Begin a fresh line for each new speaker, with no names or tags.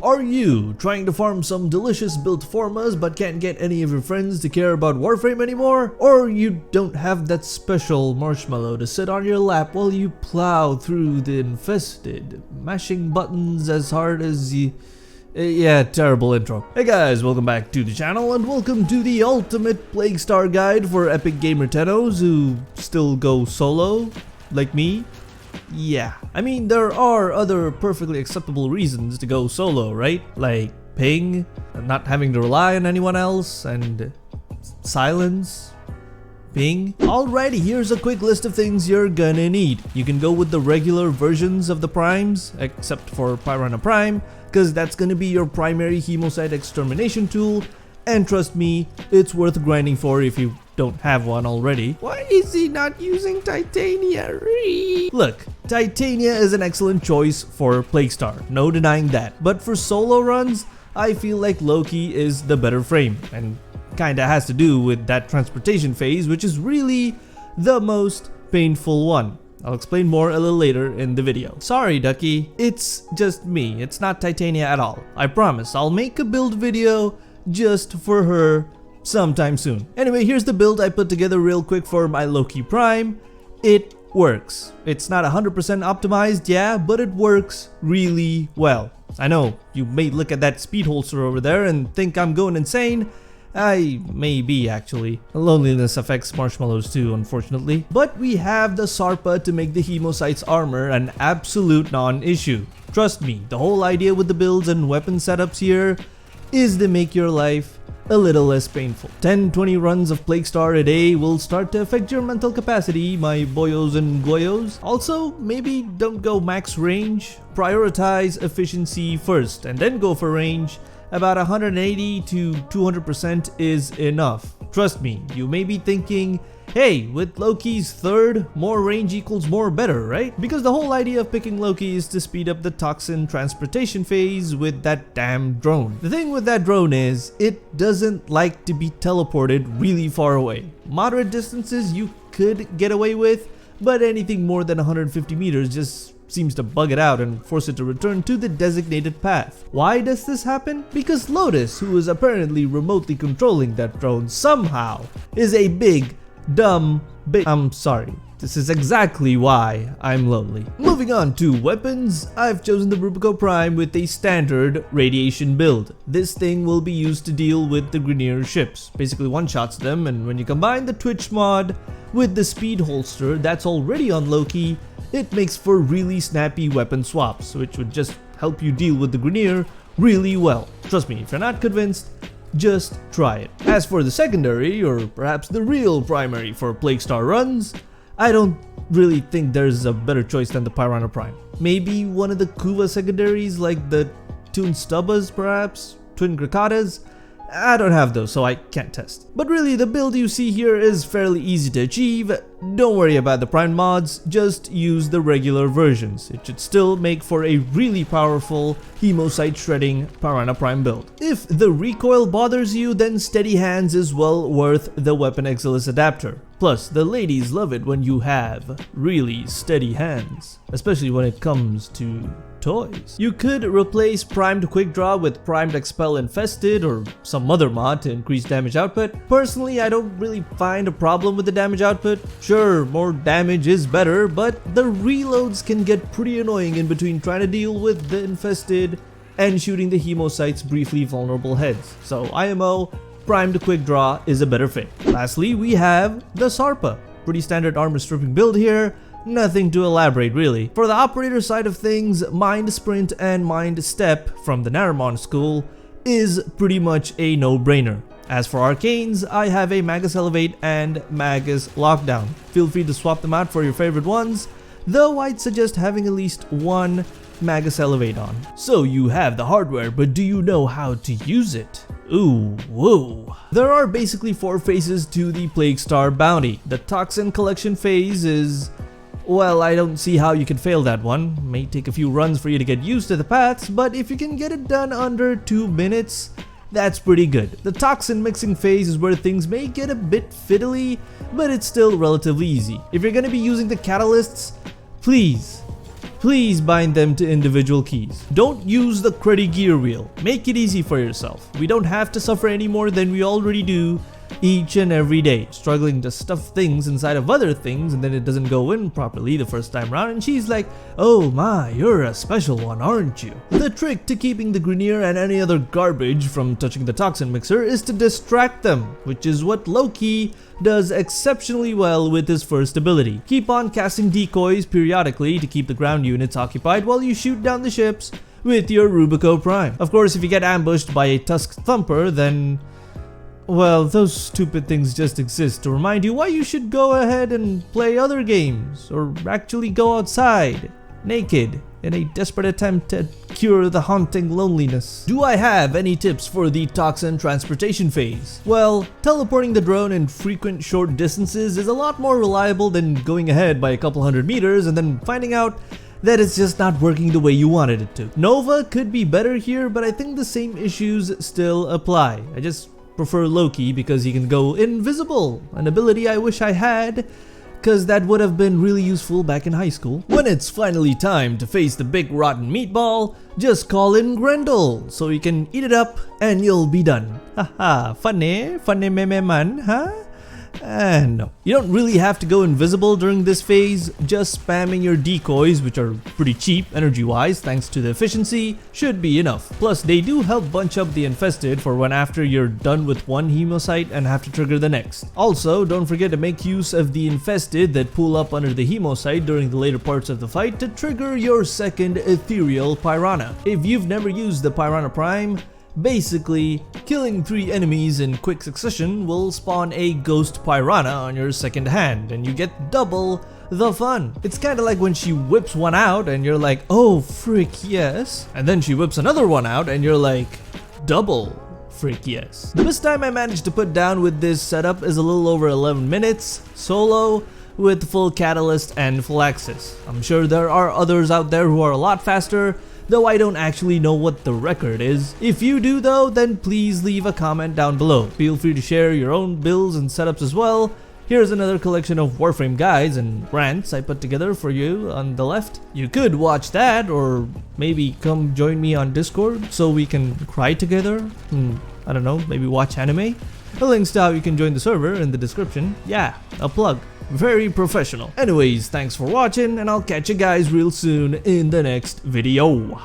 Are you trying to farm some delicious built formas but can't get any of your friends to care about Warframe anymore? Or you don't have that special marshmallow to sit on your lap while you plow through the infested, mashing buttons as hard as you... Yeah, terrible intro. Hey guys, welcome back to the channel and welcome to the ultimate Plague Star guide for epic gamer tennos who still go solo, like me. Yeah, I mean there are other perfectly acceptable reasons to go solo, right? Like ping, not having to rely on anyone else, and silence. Ping. Alrighty, here's a quick list of things you're gonna need. You can go with the regular versions of the primes, except for Piranha Prime, because that's gonna be your primary hemocyte extermination tool, and trust me, it's worth grinding for if you don't have one already. Why is he not using Titania? Look, Titania is an excellent choice for Plague Star, no denying that. But for solo runs, I feel like LAKEY is the better frame, and kinda has to do with that transportation phase, which is really the most painful one. I'll explain more a little later in the video. Sorry Ducky, it's just me, it's not Titania at all. I promise, I'll make a build video just for her sometime soon. Anyway, here's the build I put together real quick for my LAKEY Prime. It works. It's not 100% optimized, yeah, but it works really well. I know, you may look at that speed holster over there and think I'm going insane. I may be actually. Loneliness affects marshmallows too, unfortunately. But we have the Sarpa to make the Hemocyte's armor an absolute non-issue. Trust me, the whole idea with the builds and weapon setups here is to make your life a little less painful. 10-20 runs of Plague Star a day will start to affect your mental capacity, my boyos and goyos. Also, maybe don't go max range. Prioritize efficiency first and then go for range. About 180 to 200% is enough. Trust me, you may be thinking, hey, with LAKEY's third, more range equals more better, right? Because the whole idea of picking LAKEY is to speed up the toxin transportation phase with that damn drone. The thing with that drone is, it doesn't like to be teleported really far away. Moderate distances you could get away with, but anything more than 150 meters just seems to bug it out and force it to return to the designated path. Why does this happen? Because Lotus, who is apparently remotely controlling that drone somehow, is a big, dumb, I'm sorry. This is exactly why I'm lonely. Moving on to weapons, I've chosen the Rubico Prime with a standard radiation build. This thing will be used to deal with the Grineer ships. Basically one-shots them, and when you combine the Twitch mod with the speed holster that's already on LAKEY, it makes for really snappy weapon swaps, which would just help you deal with the Grineer really well. Trust me, if you're not convinced, just try it. As for the secondary, or perhaps the real primary for Plague Star runs, I don't really think there's a better choice than the Piranha Prime. Maybe one of the Kuva secondaries like the Toon Stubbas perhaps? Twin Grakatas? I don't have those, so I can't test. But really, the build you see here is fairly easy to achieve. Don't worry about the Prime mods, just use the regular versions. It should still make for a really powerful hemocyte shredding Piranha Prime build. If the recoil bothers you, then Steady Hands is well worth the Weapon Exilis adapter. Plus, the ladies love it when you have really steady hands, especially when it comes to toys. You could replace Primed Quick Draw with Primed Expel Infested or some other mod to increase damage output. Personally, I don't really find a problem with the damage output. Sure, more damage is better, but the reloads can get pretty annoying in between trying to deal with the infested and shooting the Hemocyte's briefly vulnerable heads. So IMO, Primed Quick Draw is a better fit. Lastly, we have the Sarpa. Pretty standard armor stripping build here. Nothing to elaborate really. For the operator side of things, Mind Sprint and Mind Step from the Naramon school is pretty much a no-brainer. As for arcanes, I have a Magus Elevate and Magus Lockdown. Feel free to swap them out for your favorite ones, though I'd suggest having at least one Magus Elevate on. So you have the hardware, but do you know how to use it? Ooh, whoa. There are basically 4 phases to the Plague Star bounty. The Toxin collection phase is... well, I don't see how you can fail that one. May take a few runs for you to get used to the paths, but if you can get it done under 2 minutes, that's pretty good. The toxin mixing phase is where things may get a bit fiddly, but it's still relatively easy. If you're gonna be using the catalysts, please please bind them to individual keys. Don't use the cruddy gear wheel. Make it easy for yourself. We don't have to suffer any more than we already do each and every day, struggling to stuff things inside of other things and then it doesn't go in properly the first time round and she's like, oh my, you're a special one, aren't you? The trick to keeping the Grineer and any other garbage from touching the toxin mixer is to distract them, which is what LAKEY does exceptionally well with his first ability. Keep on casting decoys periodically to keep the ground units occupied while you shoot down the ships with your Rubico Prime. Of course, if you get ambushed by a Tusk Thumper, then well, those stupid things just exist to remind you why you should go ahead and play other games, or actually go outside, naked, in a desperate attempt to cure the haunting loneliness. Do I have any tips for the toxin transportation phase? Well, teleporting the drone in frequent short distances is a lot more reliable than going ahead by a couple hundred meters and then finding out that it's just not working the way you wanted it to. Nova could be better here, but I think the same issues still apply. I just prefer LAKEY because he can go invisible, an ability I wish I had, because that would have been really useful back in high school. When it's finally time to face the big rotten meatball, just call in Grendel so you can eat it up and you'll be done. Haha, funny meme man, huh? No. You don't really have to go invisible during this phase, just spamming your decoys, which are pretty cheap energy-wise thanks to the efficiency, should be enough. Plus, they do help bunch up the infested for when after you're done with one hemocyte and have to trigger the next. Also, don't forget to make use of the infested that pull up under the hemocyte during the later parts of the fight to trigger your second ethereal Piranha. If you've never used the Piranha Prime, basically, killing 3 enemies in quick succession will spawn a ghost piranha on your second hand, and you get double the fun. It's kinda like when she whips one out and you're like, oh frick yes, and then she whips another one out and you're like, double frick yes. The best time I managed to put down with this setup is a little over 11 minutes, solo, with full catalyst and full axis. I'm sure there are others out there who are a lot faster, though I don't actually know what the record is. If you do though, then please leave a comment down below. Feel free to share your own builds and setups as well. Here's another collection of Warframe guides and rants I put together for you on the left. You could watch that, or maybe come join me on Discord so we can cry together. I don't know, maybe watch anime. The links to how you can join the server in the description. Yeah, a plug. Very professional. Anyways, thanks for watching and I'll catch you guys real soon in the next video.